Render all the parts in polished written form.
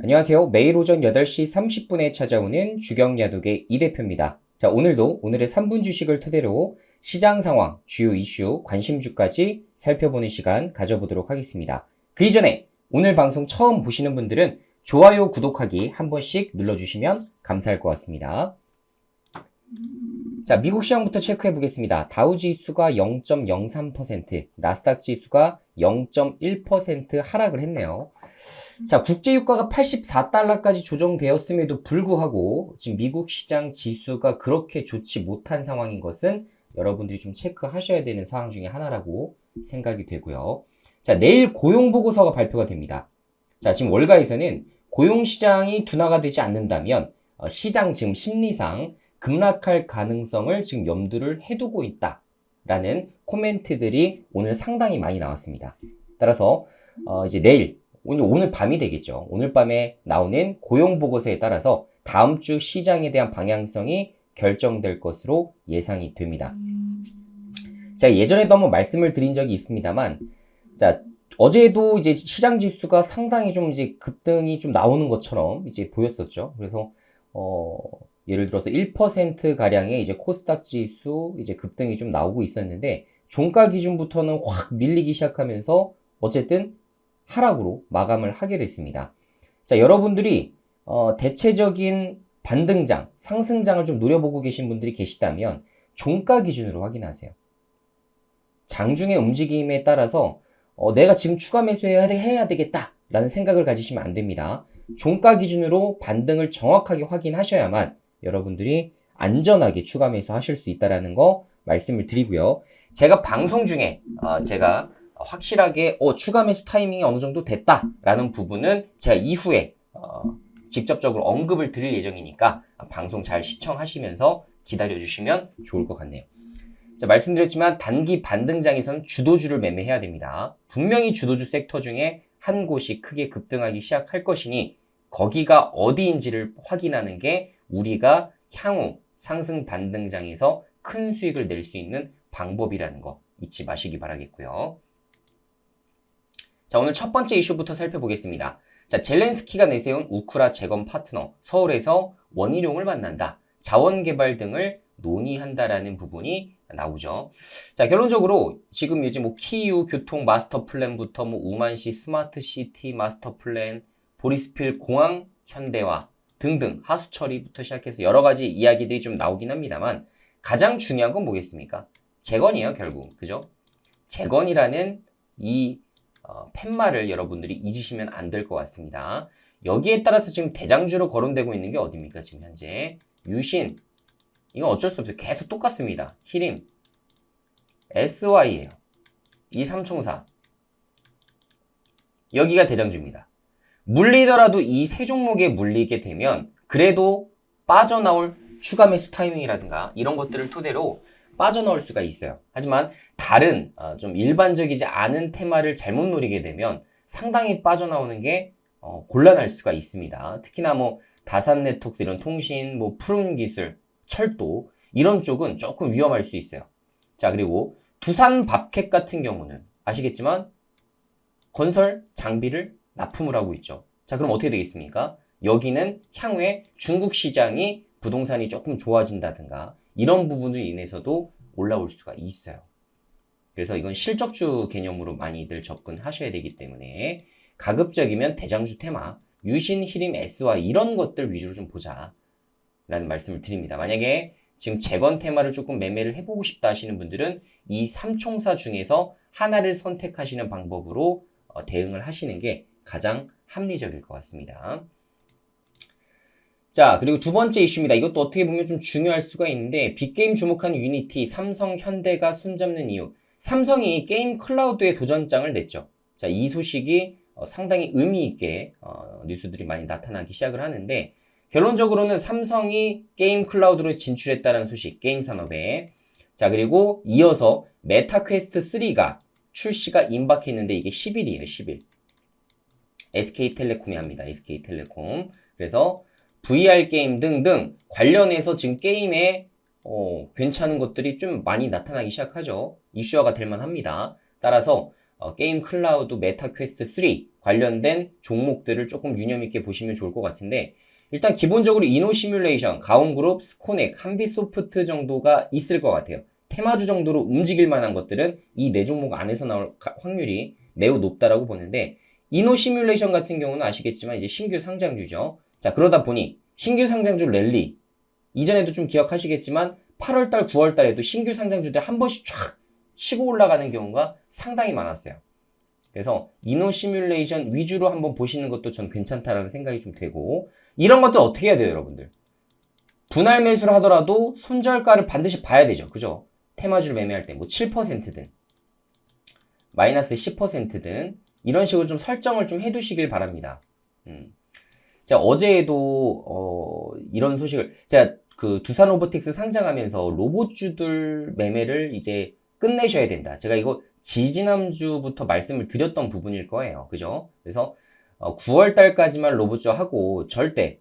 안녕하세요. 매일 오전 8시 30분에 찾아오는 주경야독의 이 대표입니다. 자, 오늘도 오늘의 3분 주식을 토대로 시장 상황, 주요 이슈, 관심주까지 살펴보는 시간 가져보도록 하겠습니다. 그 이전에 오늘 방송 처음 보시는 분들은 좋아요, 구독하기 한 번씩 눌러주시면 감사할 것 같습니다. 자, 미국 시장부터 체크해 보겠습니다. 다우 지수가 0.03%, 나스닥 지수가 0.1% 하락을 했네요. 자, 국제유가가 84달러까지 조정되었음에도 불구하고 지금 미국 시장 지수가 그렇게 좋지 못한 상황인 것은 여러분들이 좀 체크하셔야 되는 상황 중에 하나라고 생각이 되고요. 자, 내일 고용보고서가 발표가 됩니다. 자, 지금 월가에서는 고용시장이 둔화가 되지 않는다면 시장 지금 심리상 급락할 가능성을 지금 염두를 해두고 있다라는 코멘트들이 오늘 상당히 많이 나왔습니다. 따라서 이제 내일 오늘 밤이 되겠죠. 오늘 밤에 나오는 고용보고서에 따라서 다음 주 시장에 대한 방향성이 결정될 것으로 예상이 됩니다. 제가 예전에도 한번 말씀을 드린 적이 있습니다만, 자, 어제도 이제 시장 지수가 상당히 좀 이제 급등이 좀 나오는 것처럼 이제 보였었죠. 그래서, 예를 들어서 1% 가량의 이제 코스닥 지수 이제 급등이 좀 나오고 있었는데, 종가 기준부터는 확 밀리기 시작하면서 어쨌든 하락으로 마감을 하게 됐습니다. 자, 여러분들이 대체적인 반등장, 상승장을 좀 노려보고 계신 분들이 계시다면 종가 기준으로 확인하세요. 장중의 움직임에 따라서 내가 지금 추가 매수해야 되겠다라는 생각을 가지시면 안 됩니다. 종가 기준으로 반등을 정확하게 확인하셔야만 여러분들이 안전하게 추가 매수하실 수 있다는 거 말씀을 드리고요. 제가 방송 중에 제가 확실하게 추가 매수 타이밍이 어느 정도 됐다라는 부분은 제가 이후에 직접적으로 언급을 드릴 예정이니까 방송 잘 시청하시면서 기다려주시면 좋을 것 같네요. 자, 말씀드렸지만 단기 반등장에서는 주도주를 매매해야 됩니다. 분명히 주도주 섹터 중에 한 곳이 크게 급등하기 시작할 것이니 거기가 어디인지를 확인하는 게 우리가 향후 상승 반등장에서 큰 수익을 낼 수 있는 방법이라는 거 잊지 마시기 바라겠고요. 자, 오늘 첫 번째 이슈부터 살펴보겠습니다. 자, 젤렌스키가 내세운 우크라 재건 파트너, 서울에서 원희룡을 만난다. 자원 개발 등을 논의한다라는 부분이 나오죠. 자, 결론적으로 지금 이제 뭐 키이우 교통 마스터 플랜부터 뭐 우만시 스마트 시티 마스터 플랜, 보리스필 공항 현대화 등등 하수 처리부터 시작해서 여러 가지 이야기들이 좀 나오긴 합니다만 가장 중요한 건 뭐겠습니까? 재건이에요, 결국. 그죠? 재건이라는 이 팻말을 여러분들이 잊으시면 안 될 것 같습니다. 여기에 따라서 지금 대장주로 거론되고 있는 게 어디입니까? 지금 현재 유신, 이건 어쩔 수 없어요. 계속 똑같습니다. 히림, SY예요. 이 삼총사, 여기가 대장주입니다. 물리더라도 이 세 종목에 물리게 되면 그래도 빠져나올 추가 매수 타이밍이라든가 이런 것들을 토대로 빠져나올 수가 있어요. 하지만 다른 좀 일반적이지 않은 테마를 잘못 노리게 되면 상당히 빠져나오는 게 곤란할 수가 있습니다. 특히나 뭐 다산 네트워크 이런 통신, 뭐 푸른 기술, 철도 이런 쪽은 조금 위험할 수 있어요. 자, 그리고 두산 밥캣 같은 경우는 아시겠지만 건설 장비를 납품을 하고 있죠. 자, 그럼 어떻게 되겠습니까? 여기는 향후에 중국 시장이 부동산이 조금 좋아진다든가 이런 부분으로 인해서도 올라올 수가 있어요. 그래서 이건 실적주 개념으로 많이들 접근하셔야 되기 때문에 가급적이면 대장주 테마, 유신, 히림, SY 이런 것들 위주로 좀 보자 라는 말씀을 드립니다. 만약에 지금 재건 테마를 조금 매매를 해보고 싶다 하시는 분들은 이 삼총사 중에서 하나를 선택하시는 방법으로 대응을 하시는 게 가장 합리적일 것 같습니다. 자, 그리고 두 번째 이슈입니다. 이것도 어떻게 보면 좀 중요할 수가 있는데 빅게임 주목한 유니티, 삼성, 현대가 손잡는 이유. 삼성이 게임 클라우드에 도전장을 냈죠. 자, 이 소식이 상당히 의미 있게 뉴스들이 많이 나타나기 시작을 하는데 결론적으로는 삼성이 게임 클라우드로 진출했다는 소식, 게임 산업에. 자, 그리고 이어서 메타 퀘스트 3가 출시가 임박했는데 이게 10일이에요, 10일. SK텔레콤이 합니다, SK텔레콤. 그래서 VR 게임 등등 관련해서 지금 게임에 괜찮은 것들이 좀 많이 나타나기 시작하죠. 이슈화가 될 만합니다. 따라서 게임 클라우드, 메타 퀘스트 3 관련된 종목들을 조금 유념 있게 보시면 좋을 것 같은데, 일단 기본적으로 이노 시뮬레이션, 가온그룹, 스코넥, 한빛소프트 정도가 있을 것 같아요. 테마주 정도로 움직일 만한 것들은 이 네 종목 안에서 나올 확률이 매우 높다라고 보는데, 이노 시뮬레이션 같은 경우는 아시겠지만 이제 신규 상장주죠. 자, 그러다 보니 신규 상장주 랠리, 이전에도 좀 기억하시겠지만 8월달, 9월달에도 신규 상장주들 한 번씩 쫙 치고 올라가는 경우가 상당히 많았어요. 그래서 이노 시뮬레이션 위주로 한번 보시는 것도 전 괜찮다라는 생각이 좀 되고, 이런 것도 어떻게 해야 돼요, 여러분들? 분할 매수를 하더라도 손절가를 반드시 봐야 되죠. 그죠? 테마주를 매매할 때 뭐 7%든 마이너스 10%든 이런 식으로 좀 설정을 좀 해두시길 바랍니다. 제가 어제에도 이런 소식을, 제가 그 두산 로보틱스 상장하면서 로봇주들 매매를 이제 끝내셔야 된다. 제가 이거 지지난주부터 말씀을 드렸던 부분일 거예요. 그죠? 그래서 9월 달까지만 로봇주 하고 절대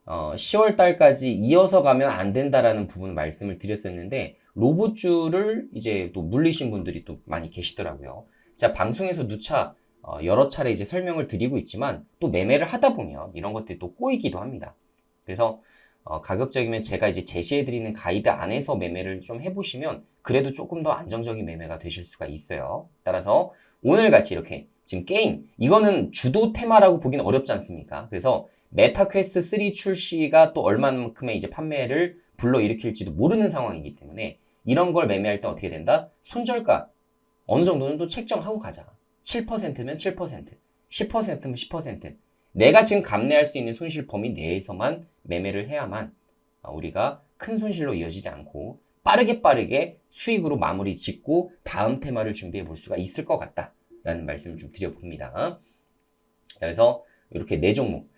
10월 달까지 이어서 가면 안 된다라는 부분을 말씀을 드렸었는데, 로봇주를 이제 또 물리신 분들이 또 많이 계시더라고요. 제가 방송에서 누차 여러 차례 이제 설명을 드리고 있지만, 또 매매를 하다 보면 이런 것들이 또 꼬이기도 합니다. 그래서 가급적이면 제가 이제 제시해드리는 가이드 안에서 매매를 좀 해보시면 그래도 조금 더 안정적인 매매가 되실 수가 있어요. 따라서 오늘 같이 이렇게 지금 게임, 이거는 주도 테마라고 보기는 어렵지 않습니까? 그래서 메타 퀘스트 3 출시가 또 얼마만큼의 이제 판매를 불러일으킬지도 모르는 상황이기 때문에 이런 걸 매매할 때 어떻게 된다? 손절가 어느 정도는 또 책정하고 가자. 7%면 7%, 10%면 10%. 내가 지금 감내할 수 있는 손실 범위 내에서만 매매를 해야만 우리가 큰 손실로 이어지지 않고 빠르게 수익으로 마무리 짓고 다음 테마를 준비해 볼 수가 있을 것 같다라는 말씀을 좀 드려봅니다. 그래서 이렇게 네 종목.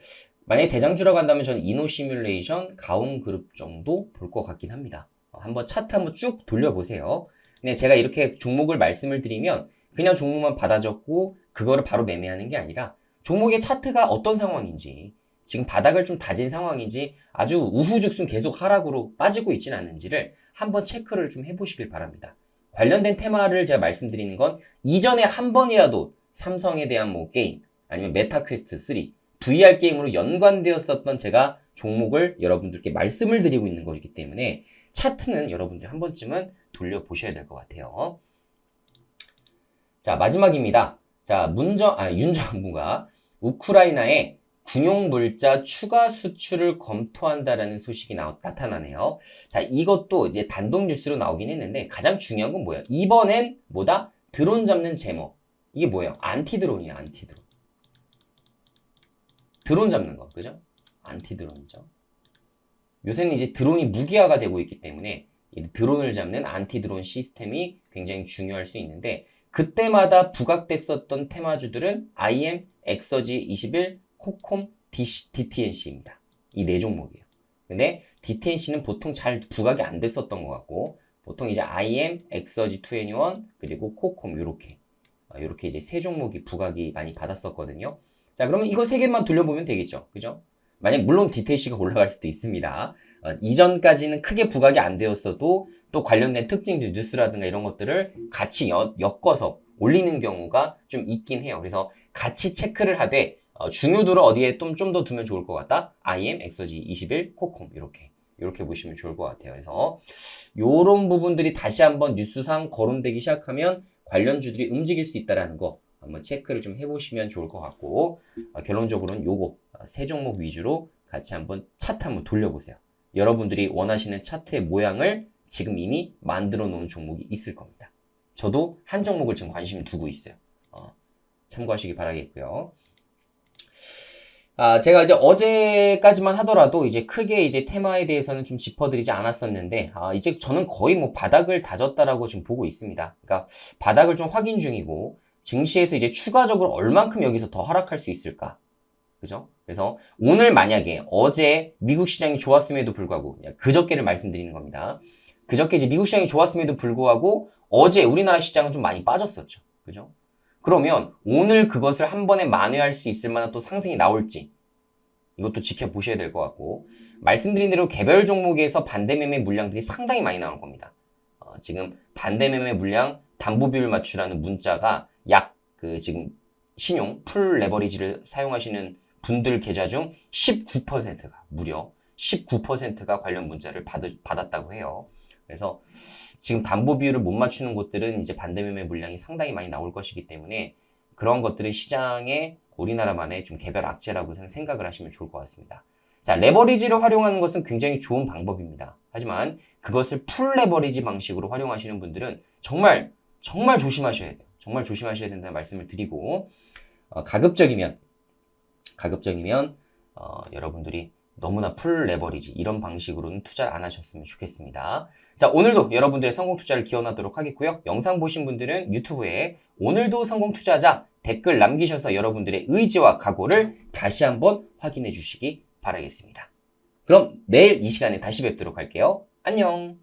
만약에 대장주라고 한다면 저는 이노 시뮬레이션, 가온그룹 정도 볼 것 같긴 합니다. 한번 차트 한번 쭉 돌려보세요. 근데 제가 이렇게 종목을 말씀을 드리면 그냥 종목만 받아 적고 그거를 바로 매매하는 게 아니라 종목의 차트가 어떤 상황인지, 지금 바닥을 좀 다진 상황인지, 아주 우후죽순 계속 하락으로 빠지고 있지는 않는지를 한번 체크를 좀 해보시길 바랍니다. 관련된 테마를 제가 말씀드리는 건 이전에 한 번이라도 삼성에 대한 뭐 게임, 아니면 메타 퀘스트 3, VR 게임으로 연관되었었던 제가 종목을 여러분들께 말씀을 드리고 있는 거기 때문에 차트는 여러분들 한 번쯤은 돌려보셔야 될 것 같아요. 자, 마지막입니다. 자, 윤 정부가 우크라이나에 군용 물자 추가 수출을 검토한다라는 소식이 나타나네요. 자, 이것도 이제 단독 뉴스로 나오긴 했는데 가장 중요한 건 뭐예요? 이번엔 뭐다? 드론 잡는 제목. 이게 뭐예요? 안티드론이야, 안티드론. 드론 잡는 거, 그죠? 안티드론이죠. 요새는 이제 드론이 무기화가 되고 있기 때문에 이 드론을 잡는 안티드론 시스템이 굉장히 중요할 수 있는데, 그때마다 부각됐었던 테마주들은 IM, 엑서지 21, 코콤, DTNC입니다. 이 네 종목이에요. 근데 DTNC는 보통 잘 부각이 안 됐었던 것 같고, 보통 이제 IM, 엑서지 21, 그리고 코콤 요렇게 이제 세 종목이 부각이 많이 받았었거든요. 자, 그러면 이거 세 개만 돌려보면 되겠죠. 그죠? 만약 물론 DTNC가 올라갈 수도 있습니다. 이전까지는 크게 부각이 안 되었어도 또 관련된 특징들, 뉴스라든가 이런 것들을 같이 엮어서 올리는 경우가 좀 있긴 해요. 그래서 같이 체크를 하되 중요도를 어디에 좀 더 두면 좋을 것 같다? IM, 엑서지 21, 코콤 이렇게 보시면 좋을 것 같아요. 그래서 이런 부분들이 다시 한번 뉴스상 거론되기 시작하면 관련주들이 움직일 수 있다는 거 한번 체크를 좀 해보시면 좋을 것 같고, 결론적으로는 요거 세 종목 위주로 같이 한번 차트 한번 돌려보세요. 여러분들이 원하시는 차트의 모양을 지금 이미 만들어 놓은 종목이 있을 겁니다. 저도 한 종목을 지금 관심을 두고 있어요. 참고하시기 바라겠고요. 제가 이제 어제까지만 하더라도 이제 크게 이제 테마에 대해서는 좀 짚어드리지 않았었는데, 이제 저는 거의 뭐 바닥을 다졌다라고 지금 보고 있습니다. 그러니까 바닥을 좀 확인 중이고, 증시에서 이제 추가적으로 얼만큼 여기서 더 하락할 수 있을까? 그죠? 그래서 오늘 만약에 어제 미국 시장이 좋았음에도 불구하고, 그저께를 말씀드리는 겁니다. 그저께 이제 미국 시장이 좋았음에도 불구하고 어제 우리나라 시장은 좀 많이 빠졌었죠. 그죠? 그러면 오늘 그것을 한 번에 만회할 수 있을 만한 또 상승이 나올지 이것도 지켜보셔야 될 것 같고, 말씀드린 대로 개별 종목에서 반대매매 물량들이 상당히 많이 나올 겁니다. 지금 반대매매 물량 담보 비율 맞추라는 문자가 약 지금 신용 풀 레버리지를 사용하시는 분들 계좌 중 19%가 무려 19%가 관련 문자를 받았다고 해요. 그래서 지금 담보 비율을 못 맞추는 곳들은 이제 반대매매 물량이 상당히 많이 나올 것이기 때문에 그런 것들은 시장에 우리나라만의 좀 개별 악재라고 생각을 하시면 좋을 것 같습니다. 자, 레버리지를 활용하는 것은 굉장히 좋은 방법입니다. 하지만 그것을 풀 레버리지 방식으로 활용하시는 분들은 정말 조심하셔야 돼요. 정말 조심하셔야 된다는 말씀을 드리고 가급적이면 여러분들이 너무나 풀 레버리지 이런 방식으로는 투자를 안 하셨으면 좋겠습니다. 자, 오늘도 여러분들의 성공 투자를 기원하도록 하겠고요. 영상 보신 분들은 유튜브에 오늘도 성공 투자하자 댓글 남기셔서 여러분들의 의지와 각오를 다시 한번 확인해 주시기 바라겠습니다. 그럼 내일 이 시간에 다시 뵙도록 할게요. 안녕.